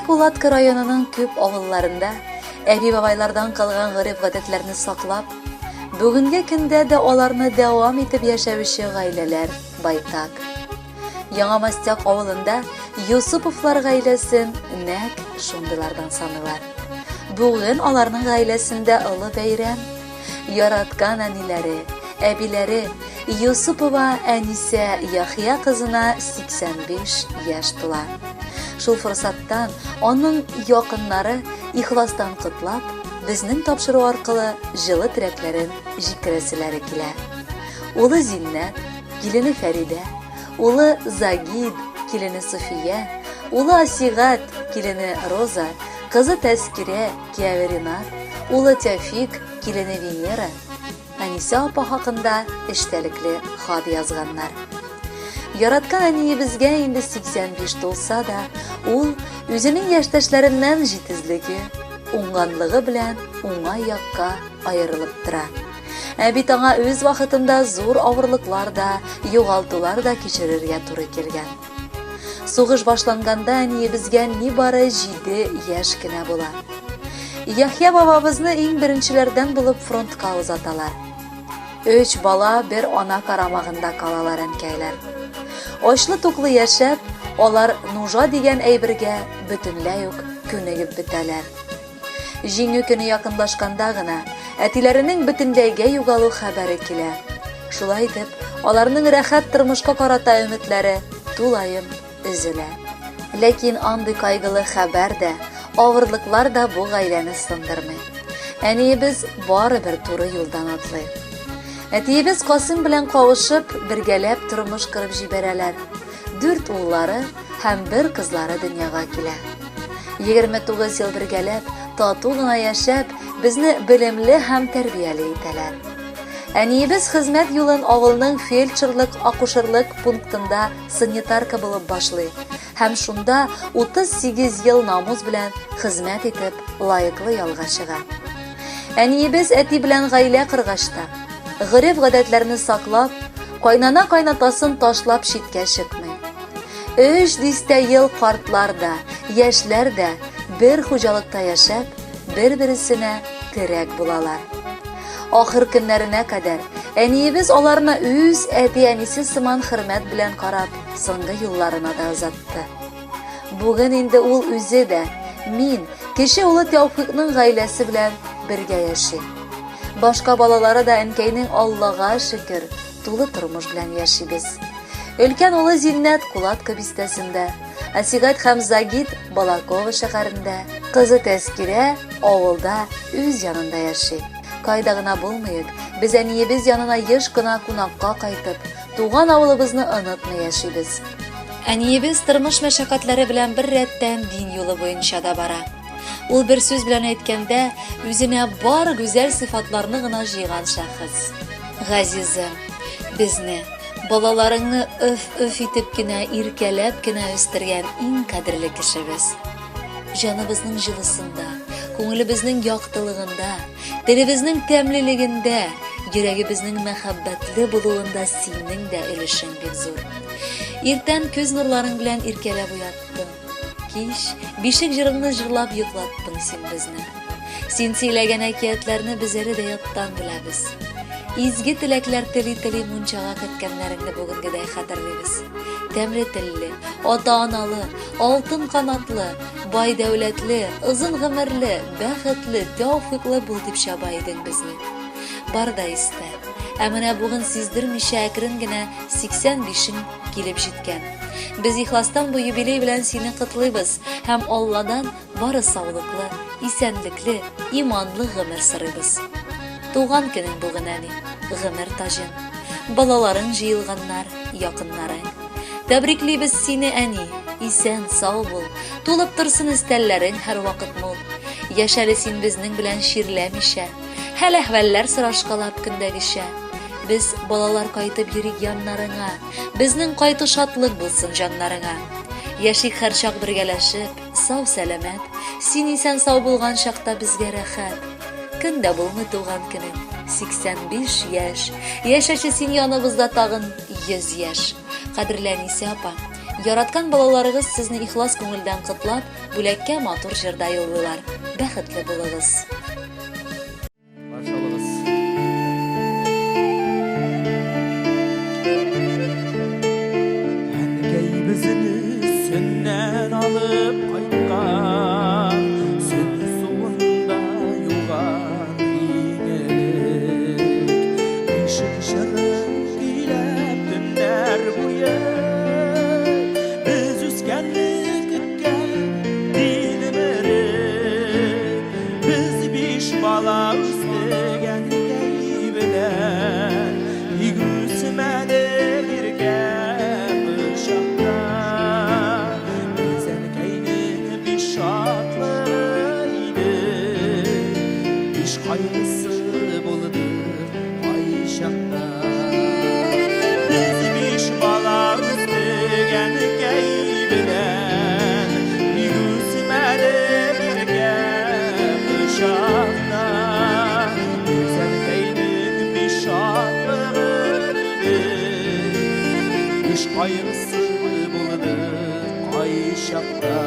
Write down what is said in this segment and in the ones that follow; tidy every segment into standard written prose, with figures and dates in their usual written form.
Кулатка районының күп авылларында әби-бабайлардан калган гырыф-гадәтләрне саклап, бүгенге көндә дә аларны дәвам итеп яшәүче гаиләләр байтак. Яңа Мастяк авылында Юсуповлар гаиләсен нәкъ шундыйлардан саныйлар. Бүген аларның гаиләсендә олы бәйрәм. Яраткан әниләре, әбиләре Юсупова Әнисә Яхья кызына 85 яшь тула. Шул форсаттан аның якыннары ихластан кытлап, безнең тапшыру аркылы җылы теләкләрен җиткерәселәре килә. Улы Зиннәт, килене Фәридә, улы Загид, килене Суфия, улы Асигат, килене Роза, кызы Тәскирә, кияве Ринат, улы Тәфик, килене Венера, Әнисә апа хакында эчтәлекле хат язганнар. Яраткан әниебезгә инде 85 тулса да, ул үзенең яшьтәшләреннән җитезлеге, уңганлыгы белән уңай якка аерылып тора. Бит аңа үз вакытында зур авырлыклар да, югалтулар да кичерергә туры килгән. Сугыш башланганда әниебезгә нибары 7 яшь кенә була. Яхья бабабызны иң беренчеләрдән булып фронтка узаталар. 3 бала бер ана карамагында калалар әнкәйләр. Ачлы-туклы яшәп, алар нужа дигән әйбергә бөтенләй үк күнегеп бетәләр. Җиңү көне якынлашканда гына әтиләренең бөтенләйгә югалу хәбәре килә. Шулай итеп, аларның рәхәт тормышка карата өметләре тулаем өзелә. Ләкин андый кайгылы хәбәр дә, авырлыклар да бу гаиләне сындырмый. Әниебез барыбер туры юлдан атлый. Әтиебез Касым белән кавышып, бергәләп тормыш кырып җибәрәләр. 4 уллары һәм 1 кызлары дөньяга килә. 29 ел бергәләп, тату гына яшәп, безне белемле һәм тәрбияле итәләр. Әниебез хезмәт юлын авылның фельдшерлык, акушерлык пунктында санитарка булып башлый. Һәм шунда 38 ел намус белән хезмәт итеп, лаеклы ялга чыга. Әниебез әти белән гаилә кыргашта, гырыф-гадәтләрне саклап, кайнана-кайнатасын ташлап читкә чыкмый. 300 ел картлар да, яшьләр дә бер хуҗалыкта яшәп, бер-берсенә терәк булалар. Ахыр көннәренә кадәр әниебез аларны үз әти-әнисе сыман хөрмәт белән карап, соңгы юлларына да озатты. Бүген инде ул үзе дә, мин, кеше улы Тәүфикның гаиләсе белән бергә яши. Башка балалары да әнкәйнең Аллага шөкер, тулы тормыш белән яшибез. Өлкән улы Зиннәт Кулатка бистәсендә, Асигат һәм Загид Балакова шәһәрендә, кызы Тәскирә авылда үз янында яши. Кайда гына булмыйк, без әниебез янына еш кына кунакка кайтып, туган авылыбызны онытмый яшибез. Әниебез тормыш мәшәкатьләре белән бер рәттән дин юлы буенча да бара. Ул бер сүз белән әйткәндә, үзенә бар гүзәл сыйфатларны гына җыйган шәхес. Газизем, безне, балаларыңны өф итеп кенә, иркәләп кенә үстергән иң кадерле кешебез. Җаныбызның җылысында, күңелебезнең яктылыгында, телебезнең тәмлелегендә, йөрәгебезнең мәхәббәтле булуында синең дә өлешең бик зур. Иртән күз нурларың белән иркәләп уяттың. Кич бишек җырыңны җырлап йоклаттың син безне. Син сөйләгән әкиятләрне без әле дә яттан беләбез. Изге теләкләр тели-тели мунчага киткәннәреңне бүгенгедәй хәтерлибез. Тәмле телле, ата-аналы, алтын канатлы, бай дәүләтле, озын гомерле, бәхетле, тәүфиклы бул дип чаба идең безне. Бар да истә. Ә менә бүген сиздермичә әкрен генә 85-ң килеп җиткән. Без ихластан бу юбилей белән сине котлыйбыз һәм Алладан бары саулыклы, исәнлекле, иманлы гомер сорыйбыз. Туган көнең бүген әни, гомер таҗын. Балаларың җыелганнар, якыннарың. Тәбриклибез сине әни, исән, сау бул. Тулып торсын истәлләрең һәр вакыт мул. Яшәле син безнең белән ширләмичә, хәл әхвәлләр сорашкалап көндәгечә. Без балалар кайтып йөрик яннарыңа, безнең кайту шатлык булсын җаннарыңа. Яшик һәр чак бергәләшеп, сау сәламәт, син исән сау булган чакта безгә рәхәт. Көндә булмый туган көнең, 85 яшь, яшәше син яныбызда тагын 100 яшь. Кадерле Әнисә апа, Яраткан балаларыгыз сезне ихлас күңелдән котлап, бүләккә матур җырда юллыйлар. Бәхетле булыгыз. Баршалыгыз. Әнкәй безне сөннән алып кайткан, сөн суында юган иңелек. Ишек шырын көйләп төннәр буе, без үскәнне көткән дилмерек. Biz биш бала үстегән белән, игүсмәде биргә бышакта. Без әнкәйнең биш шатлы иде, биш кайгысы булды ай чакта. Biz биш бала үстегән белән, игүсмәде биргә бышакта. Biz әнкәйнең биш шатлы иде, биш кайгысы булды ай чакта.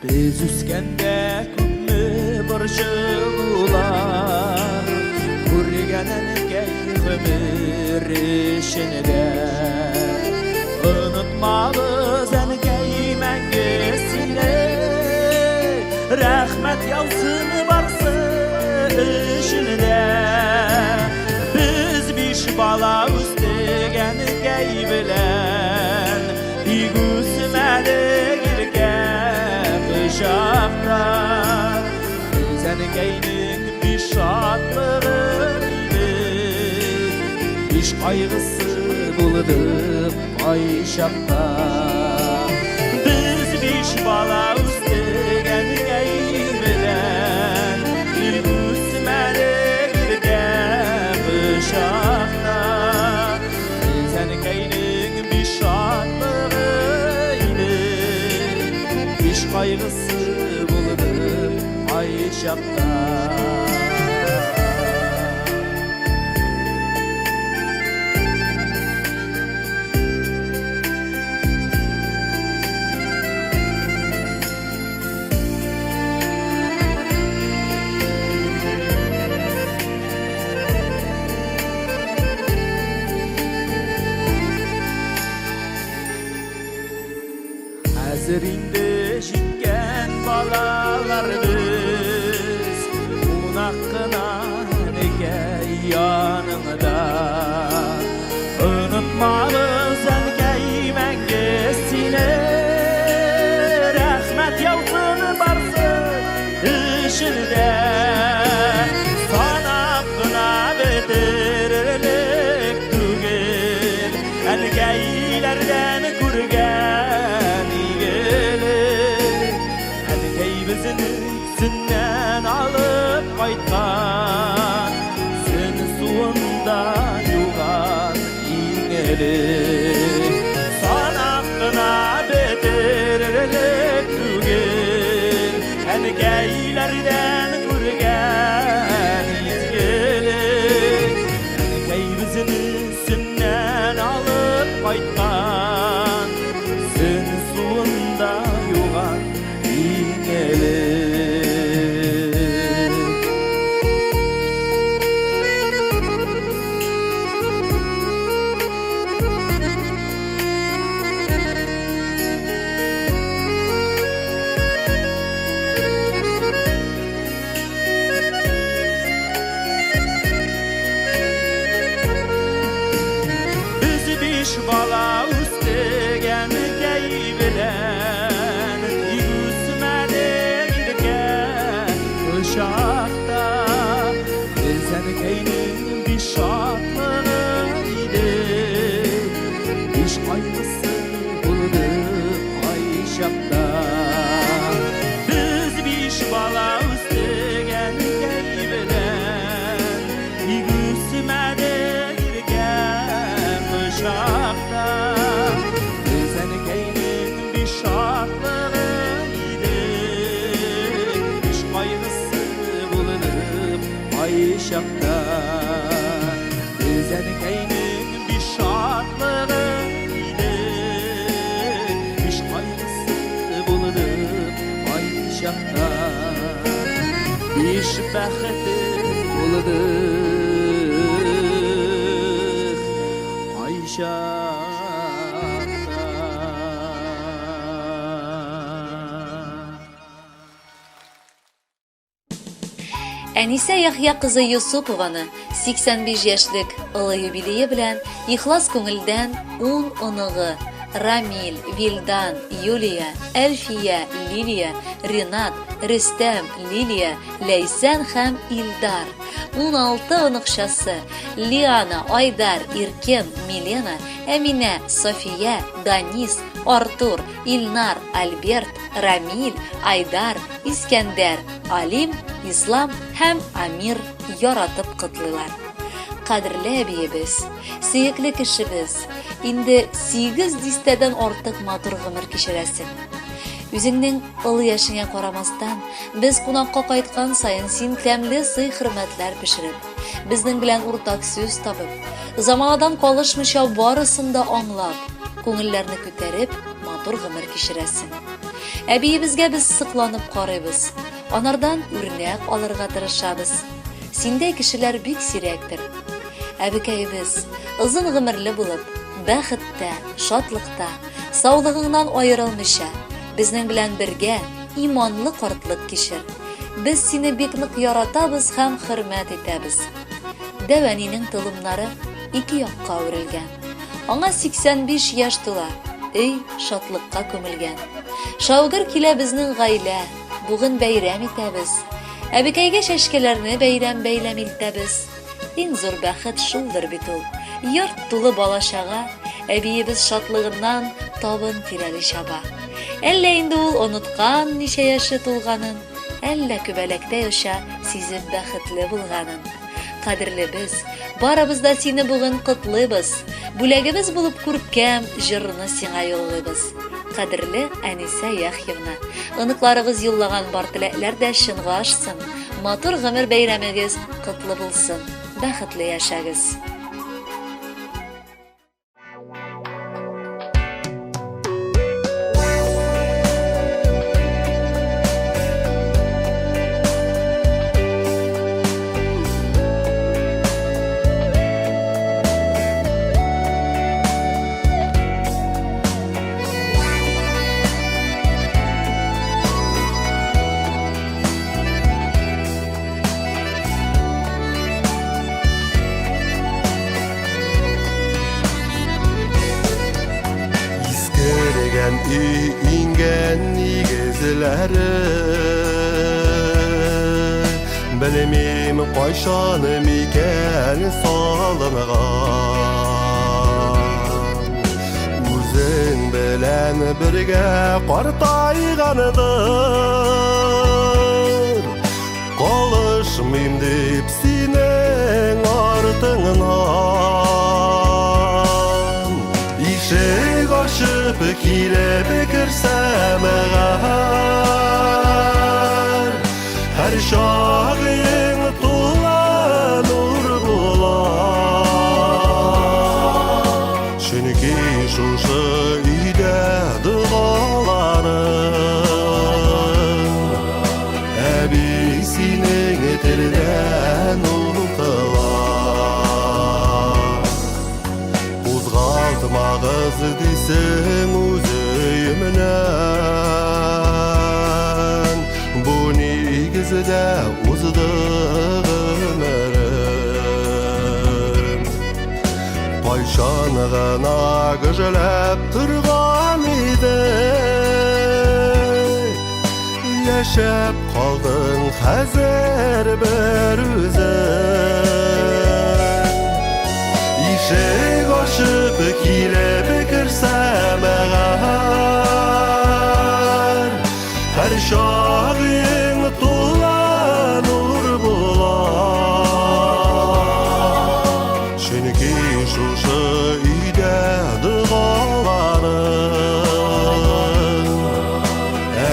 Biz үскәндә күпме борчылулар, күргән әнкәй гомер эчендә. Онытмабыз әнкәй мәңге сине, рәхмәт яусын барсы эчендә. Biz биш бала үстегән әнкәй белән, игүсмәде иргә бышакта. Biz әнкәйнең биш шатлыгы иде, биш кайгысы булды ай чакта. Biz биш бала үстегән әнкәй белән, игүсмәде иргә бышакта. Biz әнкәйнең биш шатлыгы иде, биш кайгысы булды ай чакта. Хәзер инде җиткән балалар без, кунак кына әнкәй яныңда. Онытмабыз әнкәй мәңге сине, рәхмәт яусын барсы эчендә. Санап кына бетерерлек түгел, әнкәйләрдән күргән игелек. Әнкәй безне сөннән алып кайткан, сөн суында юган иңелек. Санап кына бетерерлек түгел, әнкәйләрдән күргән игелек. Әнкәй безне сөннән алып кайткан, сөн суында юган иңелек. Biz биш bala үстегән әнкәй белән, игүсмәде иргә бышакта. Biz әнкәйнең биш шатлыгы иде, биш кайгысы булды ай чакта. Biz биш бала үстегән әнкәй белән, игүсмәде иргә бышакта. Biz әнкәйнең биш шатлыгы иде, биш кайгысы булды ай чакта. Özənikəyinin bir şadlığı idi. İş qayğısı bulunub ay şahda, iş bəxti bulunub ay şahda. Әнисә Яхья кызы Юсупованы 85 яшьлек ылы юбилее белән ихлас күңелдән 10 оныгы Рамил, Вилдан, Юлия, Әлфия, Лилия, Ринат, Рөстәм, Лилия, Ләйсән һәм Илдар, 16 оныкчасы Лиана, Айдар, Иркен, Милена, Әминә, София, Данис, Артур, Илнар, Альберт, Рамил, Айдар, Искәндәр, Алим, Ислам һәм Амир яратып котлыйлар. Кадерле әбиебез, сөекле кешебез, инде 8 дистәдән артык матур гомер кичерәсең. Үзеңнең олы яшеңә карамастан, без кунакка кайткан сайын син тәмле сый-хөрмәтләр пешереп, безнең белән уртак сүз табып, заманадан калышмыйча барысын да аңлап, күңелләрне күтәреп, матур гомер кичерәсең. Әбиебезгә без сыкланып карыйбыз, анардан үрнәк алырга тырышабыз. Синдәй кешеләр бик сирәктер. Әбекәйебез озын гомерле булып, бәхеттә, шатлыкта, саулыгыңнан аерылмыйча, безнең белән бергә иманлы картлык кичер. Без сине бик нык яратабыз һәм хөрмәт итәбез. Дәвәнинең тылымнары 2 якка үрелгән. Аңа 85 яшь тула. Шатлыкка күмелгән. Шаугыр килә безнең гаилә. Бүген бәйрәм итәбез. Әбекәйгә чәчкәләрне бәйрәм итәбез. Иң зур бәхет шулдыр бит ул. Йорт тулы балачага, әбиебез шатлыгыннан табын тирәли чаба. Әллә инде ул оныткан ничә яше тулганын, әллә күбәләктә яша сизеп бәхетле булганын. Кадерлебез, барыбыз да сине бүген котлыйбыз. Бүләгебез булып күркәм җырны сиңа юллыйбыз. Кадерле Әнисә Яхьевна, оныкларыгыз юллаган бар теләкләр дә чынга ашсын. Матур гомер бәйрәмегез котлы булсын. Бәхетле яшәгез. İngen nigezlere Bilmem kaçan miken salıngan Uzun bilen birge qartayganıdır Kalışmayım deyip sinen артыңнан İşek aşıp kilep kirsem eğer Her şağın tulan nur bular Çünkü şuşu ide dağlarım Ebisinin etirden unutular Uzgaltmağız desin uzuyumdan Bu negizde uzdığımırım Payşanğına gücülep turgan idi Yaşap kaldın hazır bir üzüm İşek aşıp kilep kirsem eğer Her şağın tulan nur bular Çünkü şuşu ide dağlarım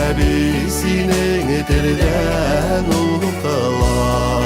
Ebisinin etirden unutular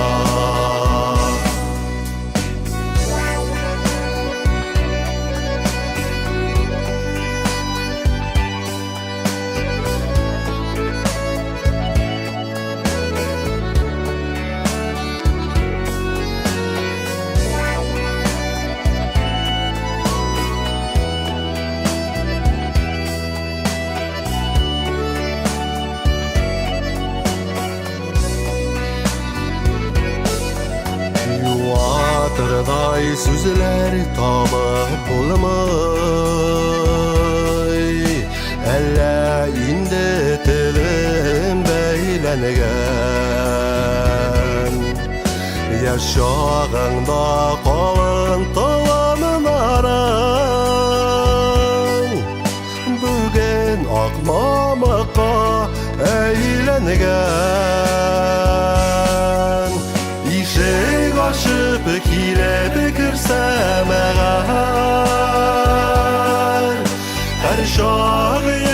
Sözler tabip bulmay Әллә инде телем бәйләнегән Яш чагыңда калын таланын араң Бүген ак мамыкка әйләнегән Ишек ачып килеп керсәм әгәр Һәр чагы